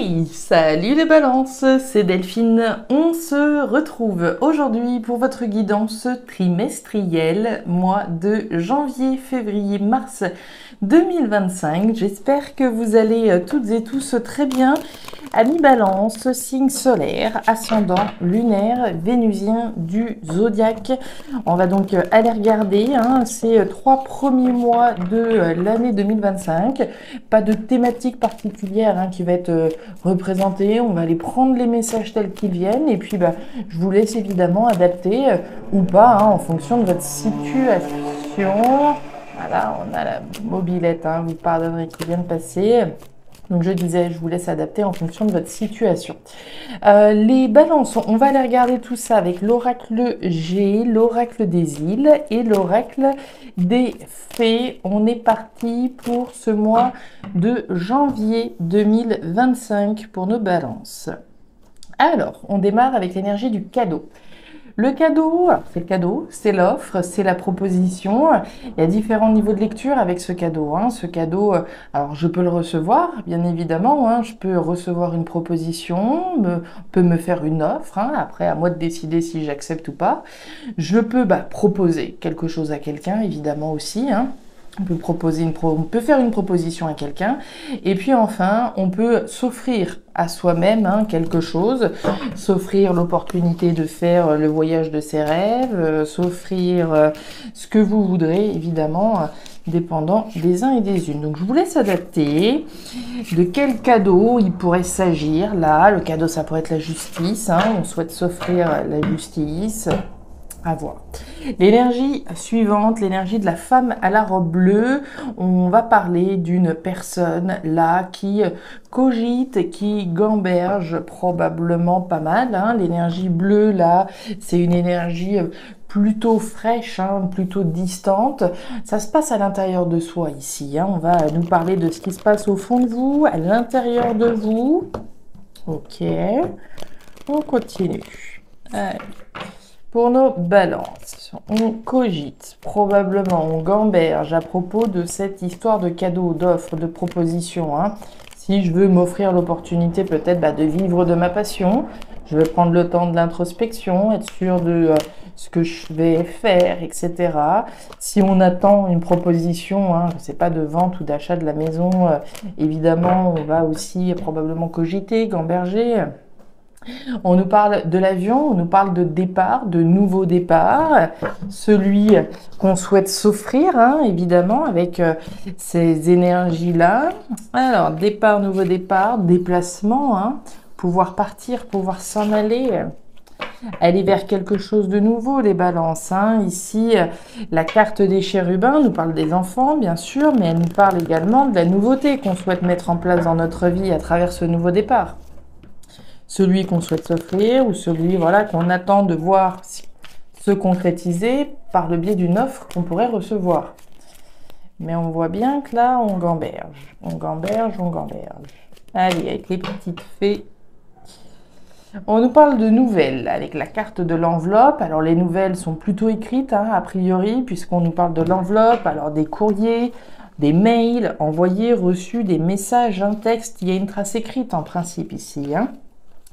Hey, salut les balances, c'est Delphine. On se retrouve aujourd'hui pour votre guidance trimestrielle, mois de janvier, février, mars 2025. J'espère que vous allez toutes et tous très bien. Amis Balance, signe solaire, ascendant lunaire, vénusien du zodiaque. On va donc aller regarder ces 3 premiers mois de l'année 2025. Pas de thématique particulière qui va être représentée. On va aller prendre les messages tels qu'ils viennent et puis je vous laisse évidemment adapter ou pas en fonction de votre situation. Voilà, on a la mobilette, vous pardonnerez, qui vient de passer. Donc je disais, je vous laisse adapter en fonction de votre situation. Les balances, on va aller regarder tout ça avec l'oracle G, l'oracle des îles et l'oracle des fées. On est parti pour ce mois de janvier 2025 pour nos balances. Alors, on démarre avec l'énergie du cadeau. Le cadeau, c'est le cadeau, c'est l'offre, c'est la proposition. Il y a différents niveaux de lecture avec ce cadeau. Ce cadeau, alors je peux le recevoir, bien évidemment. Je peux recevoir une proposition, peut me faire une offre. Après, à moi de décider si j'accepte ou pas. Je peux proposer quelque chose à quelqu'un, évidemment aussi. On peut faire une proposition à quelqu'un. Et puis enfin, on peut s'offrir à soi-même quelque chose, s'offrir l'opportunité de faire le voyage de ses rêves, s'offrir ce que vous voudrez, évidemment, dépendant des uns et des unes. Donc je vous laisse adapter de quel cadeau il pourrait s'agir. Là, le cadeau, ça pourrait être la justice. On souhaite s'offrir la justice. À voir. L'énergie suivante, l'énergie de la femme à la robe bleue, on va parler d'une personne là qui cogite, qui gamberge probablement pas mal. L'énergie bleue là, c'est une énergie plutôt fraîche, plutôt distante. Ça se passe à l'intérieur de soi ici. On va nous parler de ce qui se passe au fond de vous, à l'intérieur de vous. Ok, on continue. Allez. Pour nos balances, on cogite, probablement on gamberge à propos de cette histoire de cadeau, d'offre, de proposition. Si je veux m'offrir l'opportunité peut-être de vivre de ma passion, je vais prendre le temps de l'introspection, être sûr de ce que je vais faire, etc. Si on attend une proposition, je ne sais pas, de vente ou d'achat de la maison, évidemment, on va aussi probablement cogiter, gamberger. On nous parle de l'avion, on nous parle de départ, de nouveau départ, celui qu'on souhaite s'offrir, évidemment, avec ces énergies-là. Alors, départ, nouveau départ, déplacement, pouvoir partir, pouvoir s'en aller, aller vers quelque chose de nouveau, les balances. Ici, la carte des chérubins nous parle des enfants, bien sûr, mais elle nous parle également de la nouveauté qu'on souhaite mettre en place dans notre vie à travers ce nouveau départ. Celui qu'on souhaite s'offrir ou celui qu'on attend de voir se concrétiser par le biais d'une offre qu'on pourrait recevoir. Mais on voit bien que là, on gamberge. On gamberge, on gamberge. Allez, avec les petites fées. On nous parle de nouvelles avec la carte de l'enveloppe. Alors, les nouvelles sont plutôt écrites, a priori, puisqu'on nous parle de l'enveloppe. Alors, des courriers, des mails envoyés, reçus, des messages, un texte. Il y a une trace écrite en principe ici,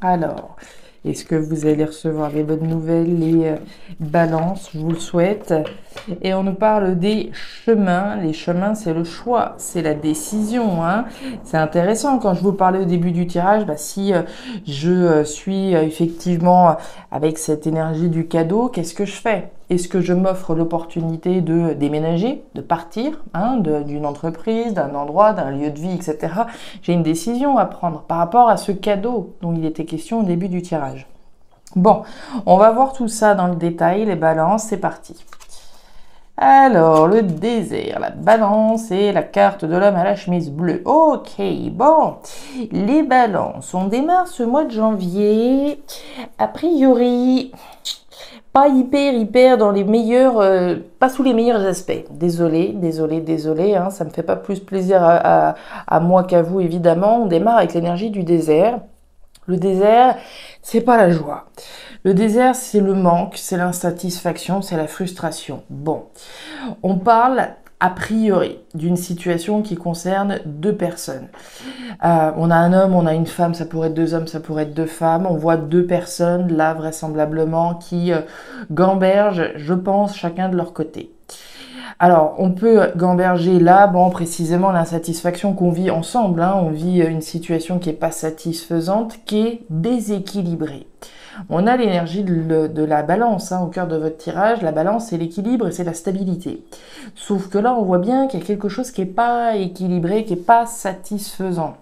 Alors, est-ce que vous allez recevoir des bonnes nouvelles, les balances? Je vous le souhaite. Et on nous parle des chemins. Les chemins, c'est le choix, c'est la décision. C'est intéressant. Quand je vous parlais au début du tirage, si je suis effectivement avec cette énergie du cadeau, qu'est-ce que je fais? Est-ce que je m'offre l'opportunité de déménager, de partir d'une entreprise, d'un endroit, d'un lieu de vie, etc. J'ai une décision à prendre par rapport à ce cadeau dont il était question au début du tirage. Bon, on va voir tout ça dans le détail, les balances, c'est parti. Alors, le désert, la balance et la carte de l'homme à la chemise bleue. Ok, bon, les balances, on démarre ce mois de janvier. A priori, pas hyper dans les meilleurs, pas sous les meilleurs aspects. Désolée, ça me fait pas plus plaisir à moi qu'à vous, évidemment. On démarre avec l'énergie du désert. Le désert, c'est pas la joie. Le désert, c'est le manque, c'est l'insatisfaction, c'est la frustration. Bon, on parle a priori, d'une situation qui concerne deux personnes. On a un homme, on a une femme, ça pourrait être deux hommes, ça pourrait être deux femmes. On voit deux personnes, là, vraisemblablement, qui gambergent, je pense, chacun de leur côté. Alors, on peut gamberger là, bon, précisément l'insatisfaction qu'on vit ensemble, hein. On vit une situation qui n'est pas satisfaisante, qui est déséquilibrée. On a l'énergie de la balance, hein, au cœur de votre tirage. La balance, c'est l'équilibre et c'est la stabilité. Sauf que là, on voit bien qu'il y a quelque chose qui n'est pas équilibré, qui n'est pas satisfaisant.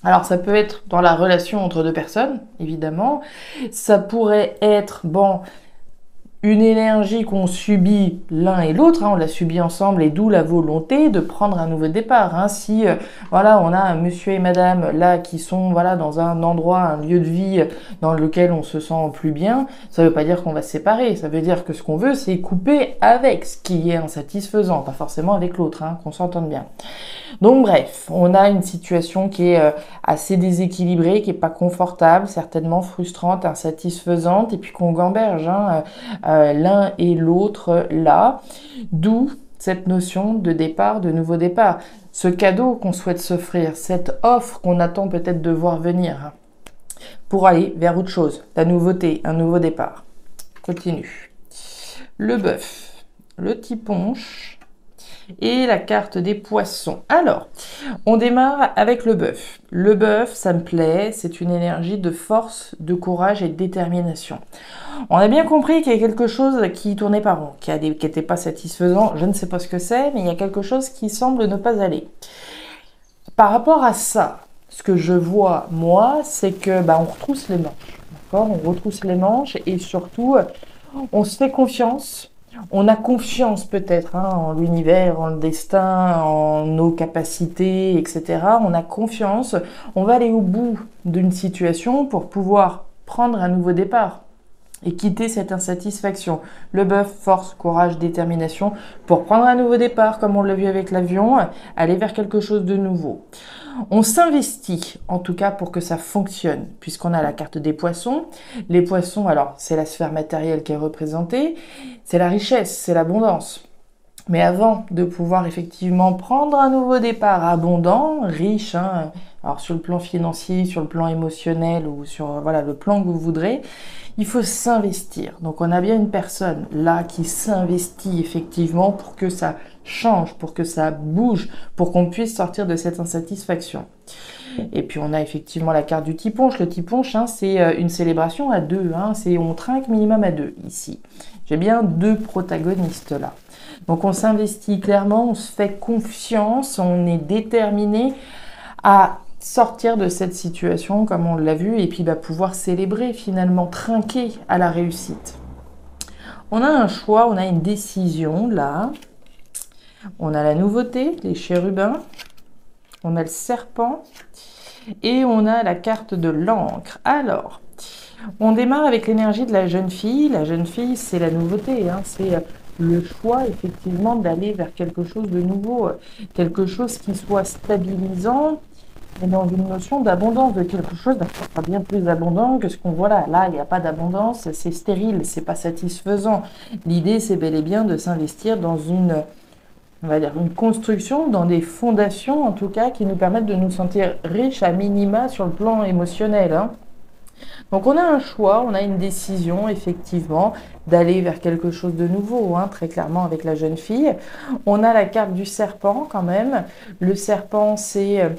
Alors, ça peut être dans la relation entre deux personnes, évidemment. Ça pourrait être, bon, une énergie qu'on subit l'un et l'autre, hein, on l'a subi ensemble, et d'où la volonté de prendre un nouveau départ. Hein. Si voilà, on a un monsieur et madame là qui sont voilà dans un endroit, un lieu de vie dans lequel on se sent plus bien, ça veut pas dire qu'on va se séparer. Ça veut dire que ce qu'on veut, c'est couper avec ce qui est insatisfaisant, pas forcément avec l'autre, hein, qu'on s'entende bien. Donc bref, on a une situation qui est assez déséquilibrée, qui est pas confortable, certainement frustrante, insatisfaisante, et puis qu'on gamberge, hein, l'un et l'autre là, d'où cette notion de départ, de nouveau départ. Ce cadeau qu'on souhaite s'offrir, cette offre qu'on attend peut-être de voir venir, pour aller vers autre chose, la nouveauté, un nouveau départ. Continue. Le bœuf, le petit punch et la carte des poissons. Alors, on démarre avec le bœuf. Le bœuf, ça me plaît, c'est une énergie de force, de courage et de détermination. On a bien compris qu'il y a quelque chose qui tournait pas rond, qui n'était pas satisfaisant. Je ne sais pas ce que c'est, mais il y a quelque chose qui semble ne pas aller. Par rapport à ça, ce que je vois, moi, c'est que on retrousse les manches. D'accord ? On retrousse les manches et surtout, on se fait confiance. On a confiance peut-être en l'univers, en le destin, en nos capacités, etc. On a confiance. On va aller au bout d'une situation pour pouvoir prendre un nouveau départ et quitter cette insatisfaction. Le bœuf, force, courage, détermination, pour prendre un nouveau départ, comme on l'a vu avec l'avion, aller vers quelque chose de nouveau. On s'investit, en tout cas, pour que ça fonctionne, puisqu'on a la carte des poissons. Les poissons, alors, c'est la sphère matérielle qui est représentée, c'est la richesse, c'est l'abondance. Mais avant de pouvoir effectivement prendre un nouveau départ abondant, riche, hein, alors sur le plan financier, sur le plan émotionnel ou sur voilà le plan que vous voudrez, il faut s'investir. Donc on a bien une personne là qui s'investit effectivement pour que ça change, pour que ça bouge, pour qu'on puisse sortir de cette insatisfaction. Et puis on a effectivement la carte du tiponche. Le tiponche, hein, c'est une célébration à deux, hein, on trinque minimum à deux ici. J'ai bien deux protagonistes là. Donc on s'investit clairement, on se fait confiance, on est déterminé à sortir de cette situation comme on l'a vu et puis pouvoir célébrer finalement, trinquer à la réussite. On a un choix, on a une décision là. On a la nouveauté, les chérubins, on a le serpent et on a la carte de l'encre. Alors, on démarre avec l'énergie de la jeune fille. La jeune fille, c'est la nouveauté, hein, c'est le choix effectivement d'aller vers quelque chose de nouveau, quelque chose qui soit stabilisant et dans une notion d'abondance, de quelque chose qui sera bien plus abondant que ce qu'on voit là. Là, il n'y a pas d'abondance, c'est stérile, c'est pas satisfaisant. L'idée, c'est bel et bien de s'investir dans on va dire une construction, dans des fondations en tout cas, qui nous permettent de nous sentir riches à minima sur le plan émotionnel, hein. Donc on a un choix, on a une décision effectivement d'aller vers quelque chose de nouveau, hein, très clairement avec la jeune fille. On a la carte du serpent quand même. Le serpent, c'est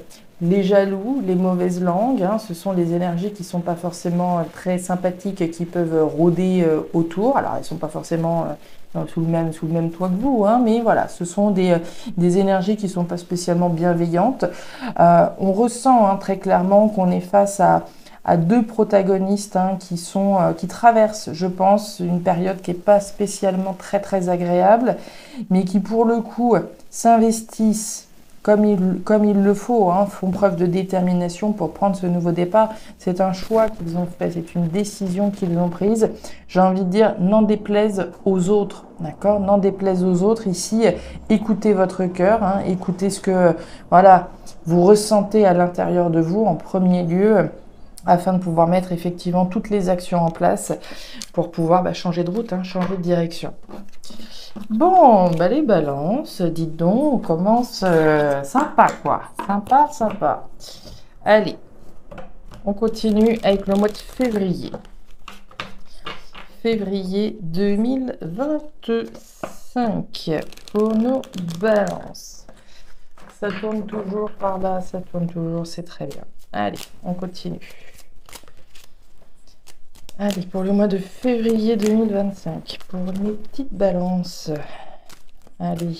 les jaloux, les mauvaises langues, hein, ce sont les énergies qui ne sont pas forcément très sympathiques, qui peuvent rôder autour. Alors elles ne sont pas forcément sous le même toit que vous, hein, mais voilà, ce sont des énergies qui ne sont pas spécialement bienveillantes. On ressent hein, très clairement qu'on est face à deux protagonistes hein, qui traversent, je pense, une période qui n'est pas spécialement très agréable, mais qui pour le coup s'investissent comme il le faut, hein, font preuve de détermination pour prendre ce nouveau départ. C'est un choix qu'ils ont fait, c'est une décision qu'ils ont prise. J'ai envie de dire, n'en déplaise aux autres, d'accord ? N'en déplaise aux autres. Ici, écoutez votre cœur, hein, écoutez ce que voilà, vous ressentez à l'intérieur de vous en premier lieu, afin de pouvoir mettre effectivement toutes les actions en place pour pouvoir changer de route, hein, changer de direction. Bon, bah les balances, dites donc, on commence sympa quoi. Sympa, sympa. Allez, on continue avec le mois de février. Février 2025 pour nos balances. Ça tourne toujours par là, ça tourne toujours, c'est très bien. Allez, on continue. Allez, pour le mois de février 2025, pour mes petites balances. Allez.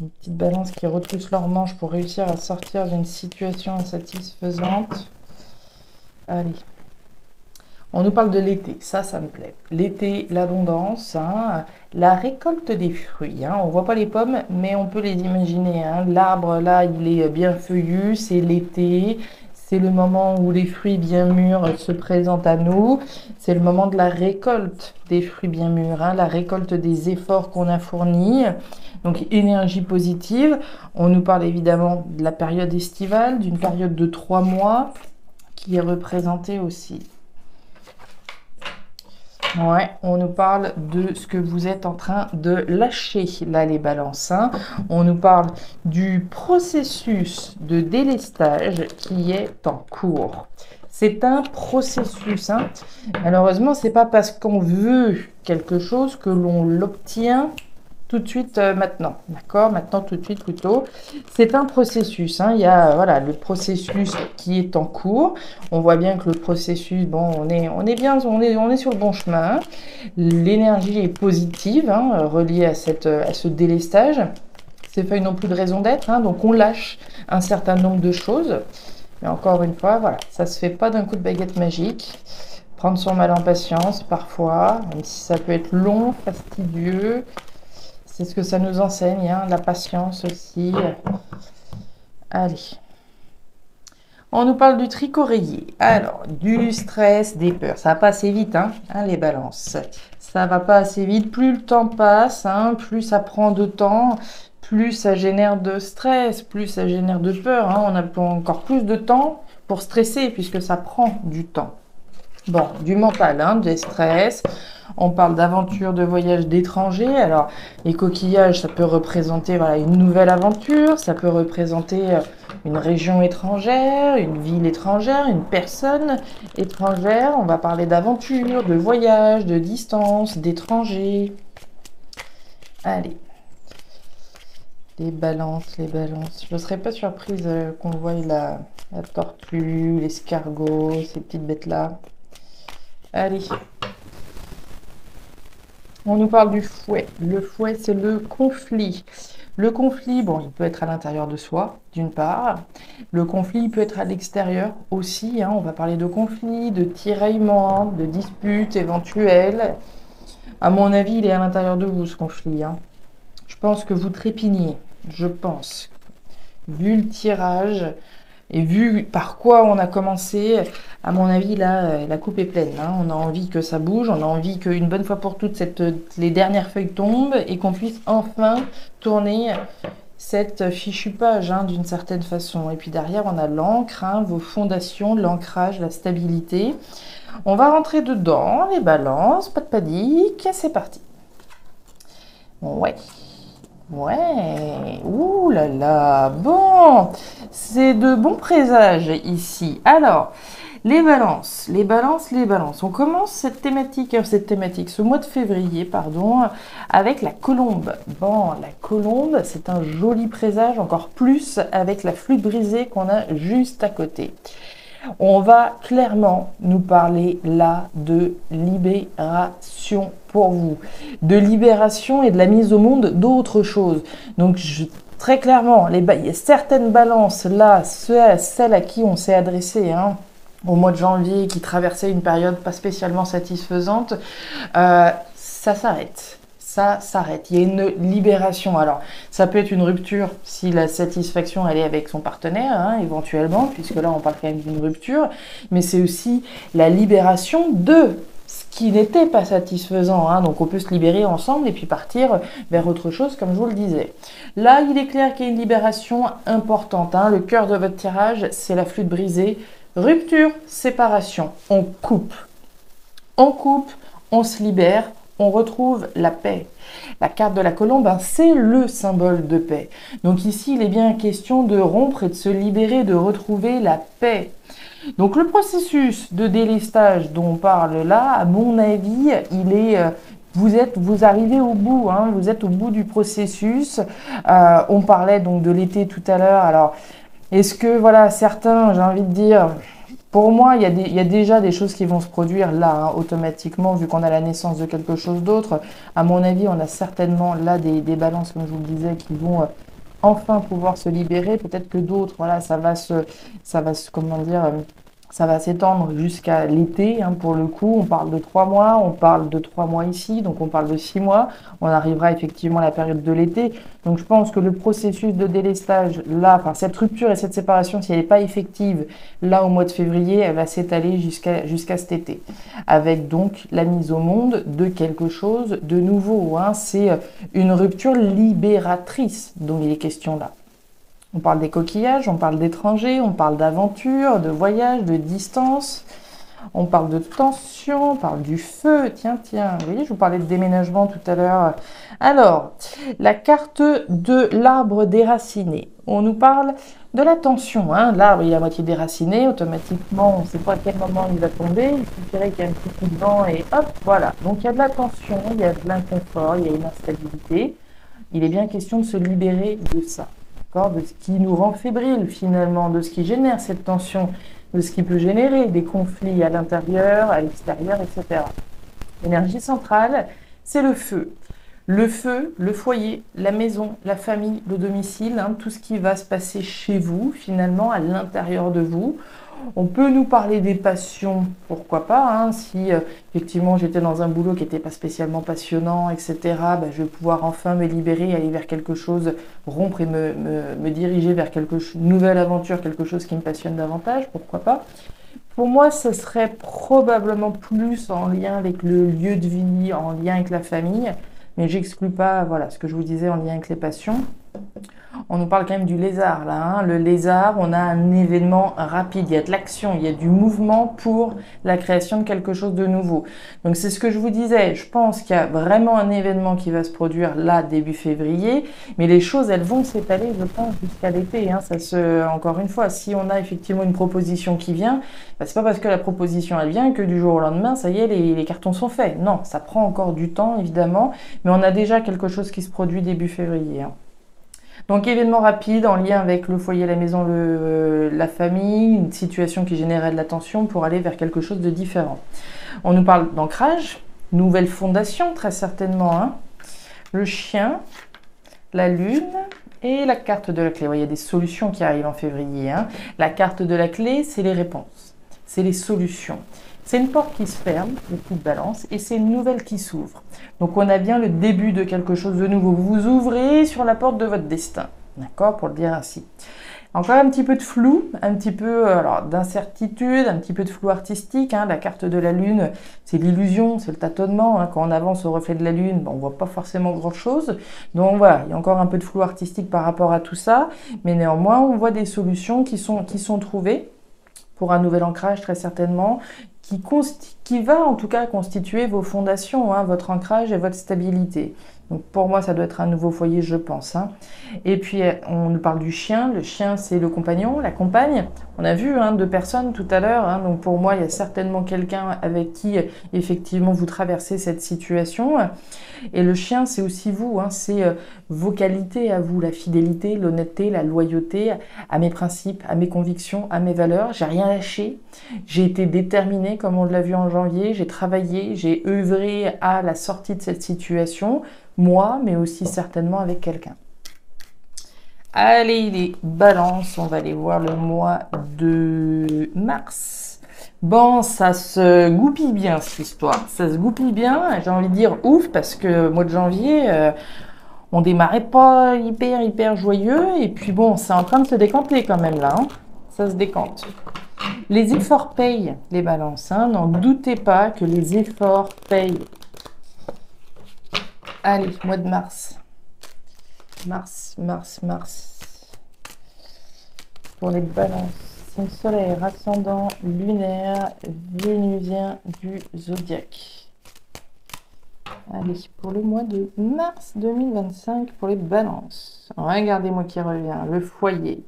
Une petite balance qui retrousse leurs manches pour réussir à sortir d'une situation insatisfaisante. Allez. On nous parle de l'été, ça me plaît. L'été, l'abondance, hein, la récolte des fruits. Hein. On ne voit pas les pommes, mais on peut les imaginer. Hein. L'arbre, là, il est bien feuillu, c'est l'été. C'est le moment où les fruits bien mûrs se présentent à nous. C'est le moment de la récolte des fruits bien mûrs, hein, la récolte des efforts qu'on a fournis. Donc, énergie positive. On nous parle évidemment de la période estivale, d'une période de 3 mois qui est représentée aussi. Ouais, on nous parle de ce que vous êtes en train de lâcher, là, les balances. Hein. On nous parle du processus de délestage qui est en cours. C'est un processus. Hein. Malheureusement, c'est pas parce qu'on veut quelque chose que l'on l'obtient tout de suite maintenant. D'accord? Maintenant, tout de suite, plutôt. C'est un processus. Hein. Il y a voilà, le processus qui est en cours. On voit bien que le processus, bon, on est bien, on est sur le bon chemin. L'énergie est positive, hein, reliée à ce délestage. C'est pas non plus de raison d'être. Hein, donc, on lâche un certain nombre de choses. Mais encore une fois, voilà, ça se fait pas d'un coup de baguette magique. Prendre son mal en patience, parfois, même si ça peut être long, fastidieux. C'est ce que ça nous enseigne, hein, la patience aussi. Allez. On nous parle du tricot rayé. Alors, du stress, des peurs. Ça va pas assez vite, hein, les balances. Ça va pas assez vite. Plus le temps passe, hein, plus ça prend de temps, plus ça génère de stress, plus ça génère de peur. Hein. On a encore plus de temps pour stresser puisque ça prend du temps. Bon, du mental, hein, des stress. On parle d'aventure, de voyage d'étrangers. Alors, les coquillages, ça peut représenter voilà, une nouvelle aventure, ça peut représenter une région étrangère, une ville étrangère, une personne étrangère. On va parler d'aventure, de voyage, de distance, d'étrangers. Allez. Les balances, les balances. Je ne serais pas surprise qu'on voie la tortue, l'escargot, ces petites bêtes-là. Allez. On nous parle du fouet. Le fouet, c'est le conflit. Le conflit, bon, il peut être à l'intérieur de soi, d'une part. Le conflit, il peut être à l'extérieur aussi. Hein. On va parler de conflit, de tiraillement, de disputes éventuelles. À mon avis, il est à l'intérieur de vous, ce conflit. Hein. Je pense que vous trépignez. Je pense. Vu le tirage et vu par quoi on a commencé, à mon avis, là, la coupe est pleine. Hein. On a envie que ça bouge, on a envie qu'une bonne fois pour toutes, les dernières feuilles tombent et qu'on puisse enfin tourner cette fichue page, hein, d'une certaine façon. Et puis derrière, on a l'encre, hein, vos fondations, l'ancrage, la stabilité. On va rentrer dedans, les balances, pas de panique, c'est parti. Ouais. Ouais, ouh là là, bon, c'est de bons présages ici. Alors, les balances, les balances, les balances. On commence cette thématique, ce mois de février, pardon, avec la colombe. Bon, la colombe, c'est un joli présage, encore plus avec la flûte brisée qu'on a juste à côté. On va clairement nous parler là de libération pour vous, de libération et de la mise au monde d'autres choses. Donc très clairement, il y a certaines balances là, celles à qui on s'est adressé, hein, au mois de janvier, qui traversaient une période pas spécialement satisfaisante, ça s'arrête. Ça s'arrête. Il y a une libération. Alors, ça peut être une rupture si la satisfaction elle est avec son partenaire, hein, éventuellement, puisque là on parle quand même d'une rupture, mais c'est aussi la libération de ce qui n'était pas satisfaisant. Hein. Donc on peut se libérer ensemble et puis partir vers autre chose, comme je vous le disais. Là, il est clair qu'il y a une libération importante. Hein. Le cœur de votre tirage, c'est la flûte brisée. Rupture, séparation. On coupe. On coupe, on se libère. on retrouve la paix. La carte de la colombe, hein, c'est le symbole de paix. Donc ici, il est bien question de rompre et de se libérer, de retrouver la paix. Donc le processus de délestage dont on parle là, à mon avis, il est... vous arrivez au bout, hein, vous êtes au bout du processus. On parlait donc de l'été tout à l'heure. Alors, est-ce que, voilà, certains, j'ai envie de dire... Pour moi, il y a déjà des choses qui vont se produire là, hein, automatiquement, vu qu'on a la naissance de quelque chose d'autre. À mon avis, on a certainement là des balances, comme je vous le disais, qui vont enfin pouvoir se libérer. Peut-être que d'autres, voilà, comment dire, ça va s'étendre jusqu'à l'été, hein, pour le coup. On parle de 3 mois, on parle de 3 mois ici, donc on parle de 6 mois. On arrivera effectivement à la période de l'été. Donc je pense que le processus de délestage, là, enfin, cette rupture et cette séparation, si elle n'est pas effective, là, au mois de février, elle va s'étaler jusqu'à cet été. Avec donc la mise au monde de quelque chose de nouveau, hein. C'est une rupture libératrice dont il est question là. On parle des coquillages, on parle d'étrangers, on parle d'aventure, de voyage, de distance, on parle de tension, on parle du feu. Tiens, vous voyez, je vous parlais de déménagement tout à l'heure. Alors, la carte de l'arbre déraciné. On nous parle de la tension, hein. L'arbre, il est à moitié déraciné, automatiquement, on ne sait pas à quel moment il va tomber. Il suffirait qu'il y ait un petit coup de vent et hop, voilà. Donc, il y a de la tension, il y a de l'inconfort, il y a une instabilité. Il est bien question de se libérer de ça. De ce qui nous rend fébrile finalement, de ce qui génère cette tension, de ce qui peut générer des conflits à l'intérieur, à l'extérieur, etc. L'énergie centrale, c'est le feu. Le feu, le foyer, la maison, la famille, le domicile, hein, tout ce qui va se passer chez vous, finalement, à l'intérieur de vous. On peut nous parler des passions, pourquoi pas, hein, si effectivement j'étais dans un boulot qui n'était pas spécialement passionnant, etc., je vais pouvoir enfin me libérer, aller vers quelque chose, rompre et me diriger vers une nouvelle aventure, quelque chose qui me passionne davantage, pourquoi pas. Pour moi, ce serait probablement plus en lien avec le lieu de vie, en lien avec la famille, mais j'exclus pas, voilà, ce que je vous disais en lien avec les passions. On nous parle quand même du lézard là, hein. Le lézard, on a un événement rapide, il y a de l'action, il y a du mouvement pour la création de quelque chose de nouveau. Donc c'est ce que je vous disais, je pense qu'il y a vraiment un événement qui va se produire là début février, mais les choses elles vont s'étaler, je pense, jusqu'à l'été, hein. Encore une fois, si on a effectivement une proposition qui vient, c'est pas parce que la proposition elle vient que du jour au lendemain, ça y est, les cartons sont faits. Non, ça prend encore du temps évidemment, mais on a déjà quelque chose qui se produit début février, hein. Donc événement rapide en lien avec le foyer, la maison, la famille, une situation qui générait de la tension pour aller vers quelque chose de différent. On nous parle d'ancrage, nouvelle fondation très certainement, hein. Le chien, la lune et la carte de la clé. Ouais, il y a des solutions qui arrivent en février, hein. La carte de la clé, c'est les réponses, c'est les solutions. C'est une porte qui se ferme, le coup de balance, et c'est une nouvelle qui s'ouvre. Donc on a bien le début de quelque chose de nouveau. Vous ouvrez sur la porte de votre destin, d'accord, pour le dire ainsi. Encore un petit peu de flou, un petit peu d'incertitude, un petit peu de flou artistique, hein. La carte de la lune, c'est l'illusion, c'est le tâtonnement, hein. Quand on avance au reflet de la lune, on ne voit pas forcément grand-chose. Donc voilà, il y a encore un peu de flou artistique par rapport à tout ça, mais néanmoins, on voit des solutions qui sont trouvées pour un nouvel ancrage très certainement, qui va en tout cas constituer vos fondations, hein, votre ancrage et votre stabilité. Donc pour moi, ça doit être un nouveau foyer, je pense, hein. Et puis, on nous parle du chien. Le chien, c'est le compagnon, la compagne. On a vu, hein, 2 personnes tout à l'heure, hein. Donc pour moi, il y a certainement quelqu'un avec qui, effectivement, vous traversez cette situation. Et le chien, c'est aussi vous, hein. C'est vos qualités à vous, la fidélité, l'honnêteté, la loyauté à mes principes, à mes convictions, à mes valeurs. J'ai rien lâché. J'ai été déterminée, comme on l'a vu en janvier. J'ai travaillé, j'ai œuvré à la sortie de cette situation. Moi, mais aussi certainement avec quelqu'un. Allez, les balances, on va aller voir le mois de mars. Bon, ça se goupille bien cette histoire, ça se goupille bien, j'ai envie de dire ouf, parce que mois de janvier, on démarrait pas hyper joyeux, et puis bon, c'est en train de se décanter quand même là, hein. Ça se décante. Les efforts payent, les balances, hein. N'en doutez pas que les efforts payent. Allez, mois de mars. Mars. Pour les balances, signe solaire, ascendant, lunaire, vénusien du zodiaque. Allez, pour le mois de mars 2025, pour les balances. Regardez-moi qui revient. Le foyer.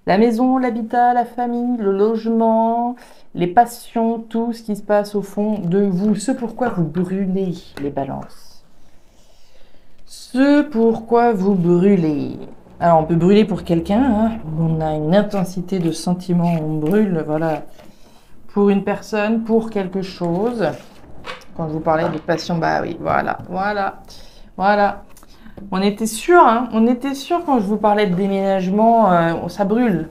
La maison, l'habitat, la famille, le logement, les passions, tout ce qui se passe au fond de vous. Ce pourquoi vous brûlez, les balances. Ce pourquoi vous brûlez. Alors, on peut brûler pour quelqu'un. Hein. On a une intensité de sentiment. On brûle, voilà, pour une personne, pour quelque chose. Quand je vous parlais des passions, bah oui, voilà. On était sûr, hein, quand je vous parlais de déménagement, ça brûle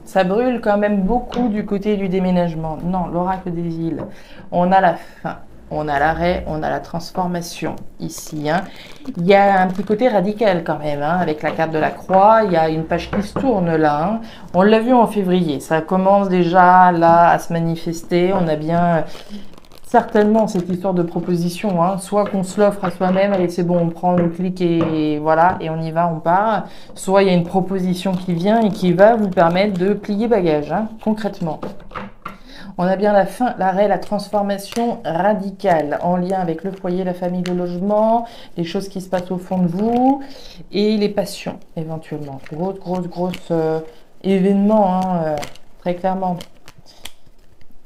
quand même beaucoup du côté du déménagement. Non, l'oracle des îles, on a la fin, on a l'arrêt, on a la transformation ici. Hein. Il y a un petit côté radical quand même, hein, avec la carte de la croix, il y a une page qui se tourne là. Hein. On l'a vu en février, ça commence déjà là à se manifester, on a bien... Certainement, cette histoire de proposition, hein, soit qu'on se l'offre à soi-même, allez c'est bon, on prend le clic et voilà, et on y va, on part. Soit il y a une proposition qui vient et qui va vous permettre de plier bagage, hein, concrètement. On a bien la fin, l'arrêt, la transformation radicale en lien avec le foyer, la famille, le logement, les choses qui se passent au fond de vous et les passions éventuellement. Grosse événement, hein, très clairement.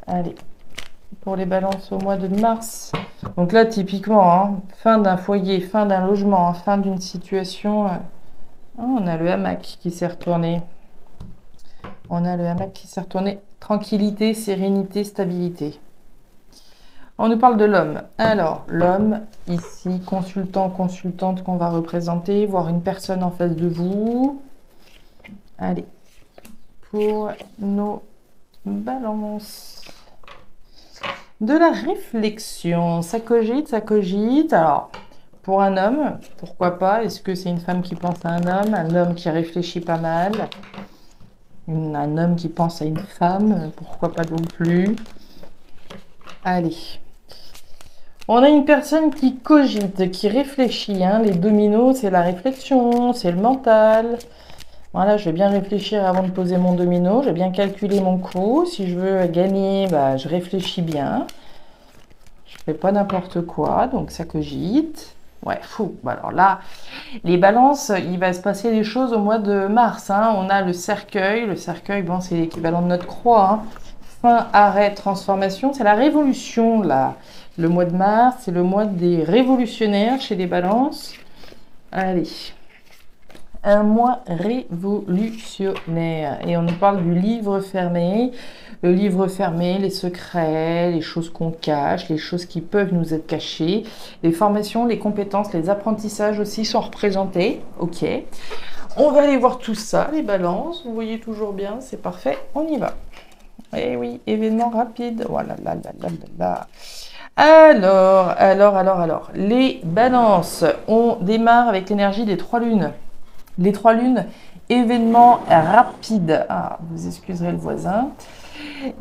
Allez. Pour les balances au mois de mars. Donc là, typiquement, hein, fin d'un foyer, fin d'un logement, hein, fin d'une situation. On a le hamac qui s'est retourné. Tranquillité, sérénité, stabilité. On nous parle de l'homme. Alors, l'homme, ici, consultant, consultante qu'on va représenter, voir une personne en face de vous. Allez, pour nos balances. De la réflexion, ça cogite. Alors, pour un homme, pourquoi pas? Est-ce que c'est une femme qui pense à un homme qui réfléchit pas mal, un homme qui pense à une femme, pourquoi pas non plus? Allez. On a une personne qui cogite, qui réfléchit. Hein. Les dominos, c'est la réflexion, c'est le mental. Voilà, je vais bien réfléchir avant de poser mon domino. Je vais bien calculer mon coup. Si je veux gagner, bah, je réfléchis bien. Je fais pas n'importe quoi, donc ça cogite. Ouais, fou. Bah, alors là, les balances, il va se passer des choses au mois de mars. Hein. On a le cercueil. Le cercueil, bon, c'est l'équivalent de notre croix. Hein. Fin, arrêt, transformation. C'est la révolution, là. Le mois de mars, c'est le mois des révolutionnaires chez les balances. Allez. Un mois révolutionnaire. Et on nous parle du livre fermé. Le livre fermé, les secrets, les choses qu'on cache, les choses qui peuvent nous être cachées. Les formations, les compétences, les apprentissages aussi sont représentés. Ok. On va aller voir tout ça, les balances. Vous voyez toujours bien, c'est parfait. On y va. Eh oui, événement rapide. Voilà, là. Alors. Les balances, on démarre avec l'énergie des 3 lunes. Les 3 lunes, événement rapide. Ah, vous excuserez le voisin.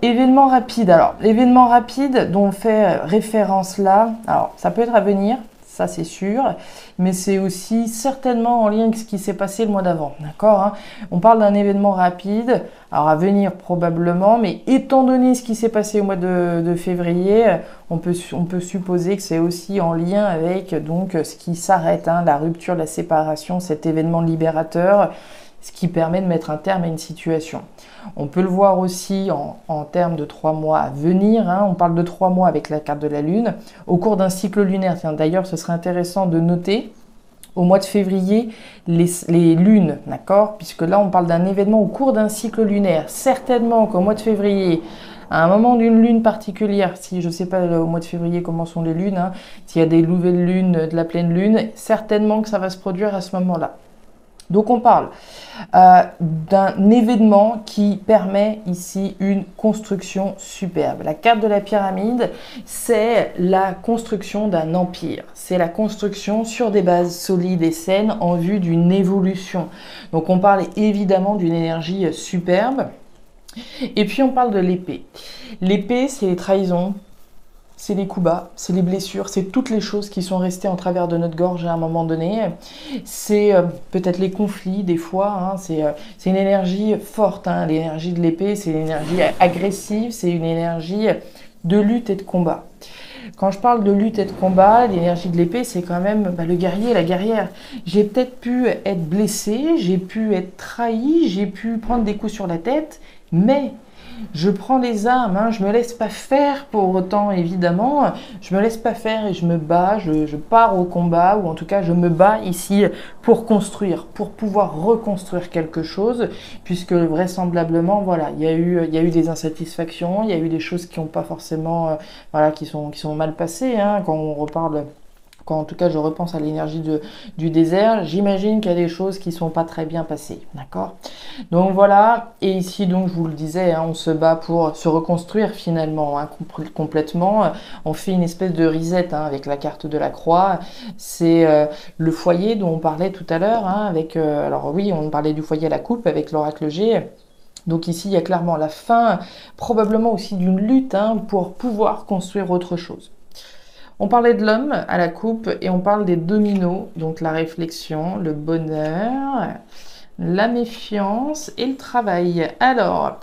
Événement rapide. Alors, l'événement rapide dont on fait référence là, alors ça peut être à venir, ça c'est sûr, mais c'est aussi certainement en lien avec ce qui s'est passé le mois d'avant. D'accord, hein. On parle d'un événement rapide, alors à venir probablement, mais étant donné ce qui s'est passé au mois de février, on peut supposer que c'est aussi en lien avec donc ce qui s'arrête, hein, la rupture, la séparation, cet événement libérateur, ce qui permet de mettre un terme à une situation. On peut le voir aussi en termes de 3 mois à venir. Hein. On parle de 3 mois avec la carte de la Lune. Au cours d'un cycle lunaire, d'ailleurs, ce serait intéressant de noter au mois de février les lunes, d'accord? Puisque là, on parle d'un événement au cours d'un cycle lunaire. Certainement qu'au mois de février, à un moment d'une lune particulière, si je ne sais pas au mois de février comment sont les lunes, hein, s'il y a des nouvelles lunes, de la pleine lune, certainement que ça va se produire à ce moment-là. Donc on parle d'un événement qui permet ici une construction superbe. La carte de la pyramide, c'est la construction d'un empire. C'est la construction sur des bases solides et saines en vue d'une évolution. Donc on parle évidemment d'une énergie superbe. Et puis on parle de l'épée. L'épée, c'est les trahisons. C'est les coups bas, c'est les blessures, c'est toutes les choses qui sont restées en travers de notre gorge à un moment donné. C'est peut-être les conflits des fois, hein, c'est une énergie forte. Hein, l'énergie de l'épée, c'est une énergie agressive, c'est une énergie de lutte et de combat. Quand je parle de lutte et de combat, l'énergie de l'épée, c'est quand même le guerrier, la guerrière. J'ai peut-être pu être blessé, j'ai pu être trahi, j'ai pu prendre des coups sur la tête, mais je prends les armes, hein, je me laisse pas faire pour autant, évidemment. Je me laisse pas faire et je me bats, je pars au combat, ou en tout cas je me bats ici pour construire, pour pouvoir reconstruire quelque chose, puisque vraisemblablement, voilà, il y a eu des insatisfactions, il y a eu des choses qui n'ont pas forcément, voilà, qui sont mal passées, hein, quand on reparle. Quand en tout cas je repense à l'énergie du désert, j'imagine qu'il y a des choses qui ne sont pas très bien passées, d'accord? Donc voilà, et ici donc je vous le disais, hein, on se bat pour se reconstruire finalement, hein, complètement. On fait une espèce de reset, hein, avec la carte de la croix. C'est le foyer dont on parlait tout à l'heure, hein, avec, alors oui, on parlait du foyer à la coupe avec l'oracle G. Donc ici, il y a clairement la fin, probablement aussi d'une lutte, hein, pour pouvoir construire autre chose. On parlait de l'homme à la coupe et on parle des dominos, donc la réflexion, le bonheur, la méfiance et le travail. Alors,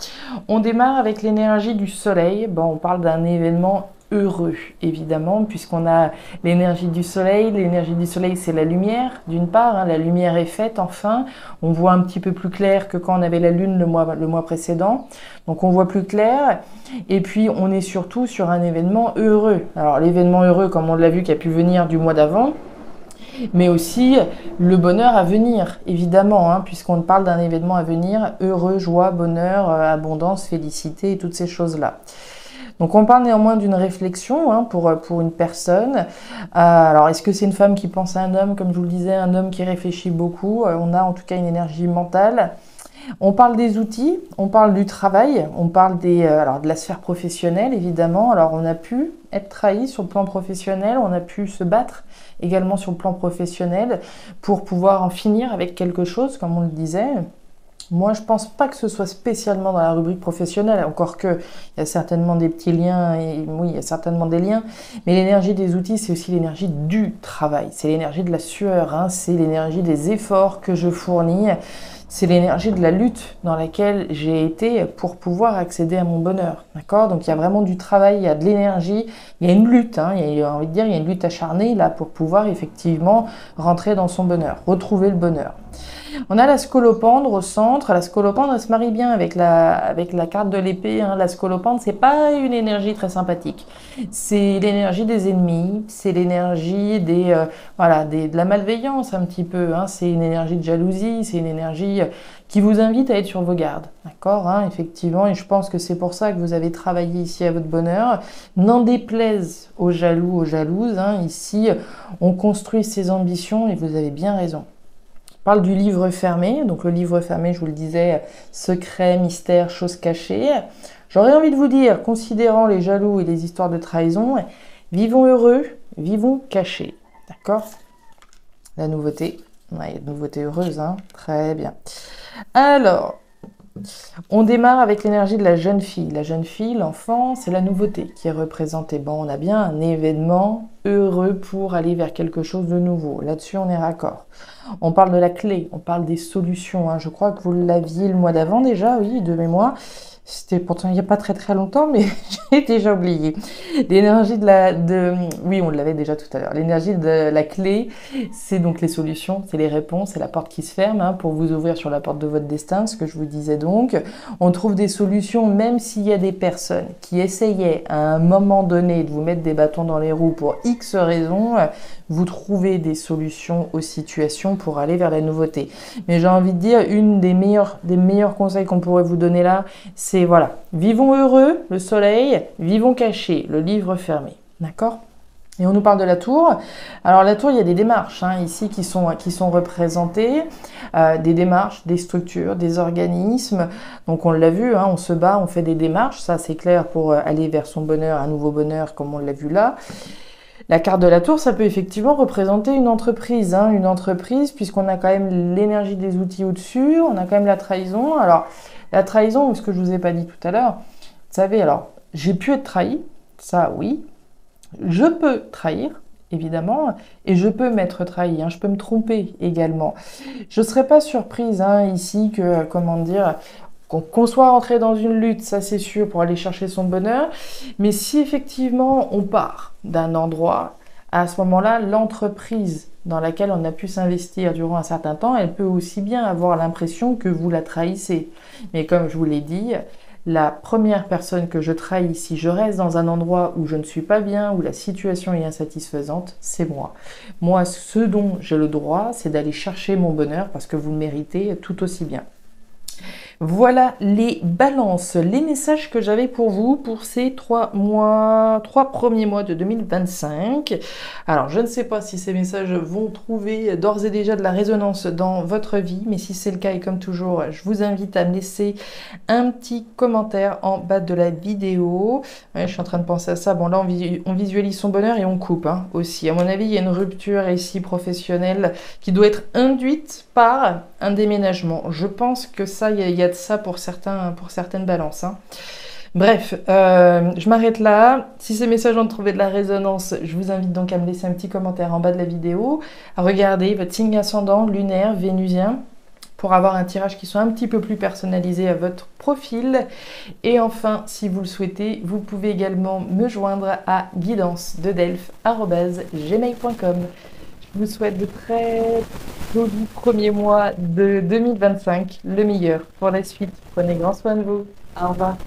on démarre avec l'énergie du soleil. Bon, on parle d'un événement heureux, évidemment, puisqu'on a l'énergie du soleil. L'énergie du soleil, c'est la lumière, d'une part, hein, la lumière est faite, enfin. On voit un petit peu plus clair que quand on avait la lune le mois précédent. Donc, on voit plus clair. Et puis, on est surtout sur un événement heureux. Alors, l'événement heureux, comme on l'a vu, qui a pu venir du mois d'avant, mais aussi le bonheur à venir, évidemment, hein, puisqu'on parle d'un événement à venir, heureux, joie, bonheur, abondance, félicité et toutes ces choses-là. Donc on parle néanmoins d'une réflexion, hein, pour une personne. Alors est-ce que c'est une femme qui pense à un homme, comme je vous le disais, un homme qui réfléchit beaucoup? On a en tout cas une énergie mentale. On parle des outils, on parle du travail, on parle alors de la sphère professionnelle évidemment. Alors on a pu être trahi sur le plan professionnel, on a pu se battre également sur le plan professionnel pour pouvoir en finir avec quelque chose, comme on le disait. Moi, je pense pas que ce soit spécialement dans la rubrique professionnelle, encore que il y a certainement des petits liens, et oui, il y a certainement des liens, mais l'énergie des outils, c'est aussi l'énergie du travail, c'est l'énergie de la sueur, hein, c'est l'énergie des efforts que je fournis, c'est l'énergie de la lutte dans laquelle j'ai été pour pouvoir accéder à mon bonheur, d'accord? Donc il y a vraiment du travail, il y a de l'énergie, il y a une lutte, hein, il y a envie de dire, il y a une lutte acharnée là pour pouvoir effectivement rentrer dans son bonheur, retrouver le bonheur. On a la scolopendre au centre. La scolopendre, elle se marie bien avec la carte de l'épée, hein. La scolopendre, c'est pas une énergie très sympathique. C'est l'énergie des ennemis, c'est l'énergie de la malveillance un petit peu, hein. C'est une énergie de jalousie, c'est une énergie qui vous invite à être sur vos gardes, d'accord, hein, effectivement. Et je pense que c'est pour ça que vous avez travaillé ici à votre bonheur. N'en déplaise aux jaloux, aux jalouses, hein. Ici, on construit ses ambitions et vous avez bien raison. On parle du livre fermé, donc le livre fermé, je vous le disais, secret, mystère, choses cachées. J'aurais envie de vous dire, considérant les jaloux et les histoires de trahison, vivons heureux, vivons cachés, d'accord? La nouveauté, ouais, il y a de nouveautés heureuses, hein, très bien. Alors, on démarre avec l'énergie de la jeune fille. La jeune fille, l'enfant, c'est la nouveauté qui est représentée. Bon, on a bien un événement heureux pour aller vers quelque chose de nouveau. Là-dessus, on est raccord. On parle de la clé, on parle des solutions, hein. Je crois que vous l'aviez le mois d'avant déjà, oui, de mémoire. C'était pourtant il n'y a pas très très longtemps, mais j'ai déjà oublié. L'énergie oui, on l'avait déjà tout à l'heure. L'énergie de la clé, c'est donc les solutions, c'est les réponses, c'est la porte qui se ferme, hein, pour vous ouvrir sur la porte de votre destin, ce que je vous disais donc. On trouve des solutions, même s'il y a des personnes qui essayaient à un moment donné de vous mettre des bâtons dans les roues pour X raisons. Vous trouvez des solutions aux situations pour aller vers la nouveauté. Mais j'ai envie de dire, une des meilleurs conseils qu'on pourrait vous donner là, c'est voilà, vivons heureux, le soleil, vivons cachés, le livre fermé. D'accord? Et on nous parle de la tour. Alors la tour, il y a des démarches, hein, ici qui sont représentées, des démarches, des structures, des organismes. Donc on l'a vu, hein, on se bat, on fait des démarches, ça c'est clair, pour aller vers son bonheur, un nouveau bonheur comme on l'a vu là. La carte de la tour, ça peut effectivement représenter une entreprise, hein, puisqu'on a quand même l'énergie des outils au-dessus, on a quand même la trahison. Alors, la trahison, ce que je vous ai pas dit tout à l'heure, vous savez, alors, j'ai pu être trahi, ça oui, je peux trahir, évidemment, et je peux m'être trahi, hein, je peux me tromper également. Je ne serais pas surprise, hein, ici, que, comment dire, qu'on soit rentré dans une lutte, ça c'est sûr, pour aller chercher son bonheur. Mais si effectivement on part d'un endroit, à ce moment-là, l'entreprise dans laquelle on a pu s'investir durant un certain temps, elle peut aussi bien avoir l'impression que vous la trahissez. Mais comme je vous l'ai dit, la première personne que je trahis si je reste dans un endroit où je ne suis pas bien, où la situation est insatisfaisante, c'est moi. Moi, ce dont j'ai le droit, c'est d'aller chercher mon bonheur parce que vous le méritez tout aussi bien. Voilà les balances, les messages que j'avais pour vous pour ces 3 premiers mois de 2025. Alors, je ne sais pas si ces messages vont trouver d'ores et déjà de la résonance dans votre vie, mais si c'est le cas et comme toujours, je vous invite à me laisser un petit commentaire en bas de la vidéo. Ouais, je suis en train de penser à ça. Bon, là, on visualise son bonheur et on coupe aussi. À mon avis, il y a une rupture ici professionnelle qui doit être induite par un déménagement. Je pense que ça, il y a de ça pour certaines balances. Bref, je m'arrête là. Si ces messages ont trouvé de la résonance, je vous invite donc à me laisser un petit commentaire en bas de la vidéo, à regarder votre signe ascendant, lunaire, vénusien, pour avoir un tirage qui soit un petit peu plus personnalisé à votre profil. Et enfin, si vous le souhaitez, vous pouvez également me joindre à guidance-de-delphes@gmail.com. Je vous souhaite de très jolis premiers mois de 2025, le meilleur pour la suite. Prenez grand soin de vous. Au revoir.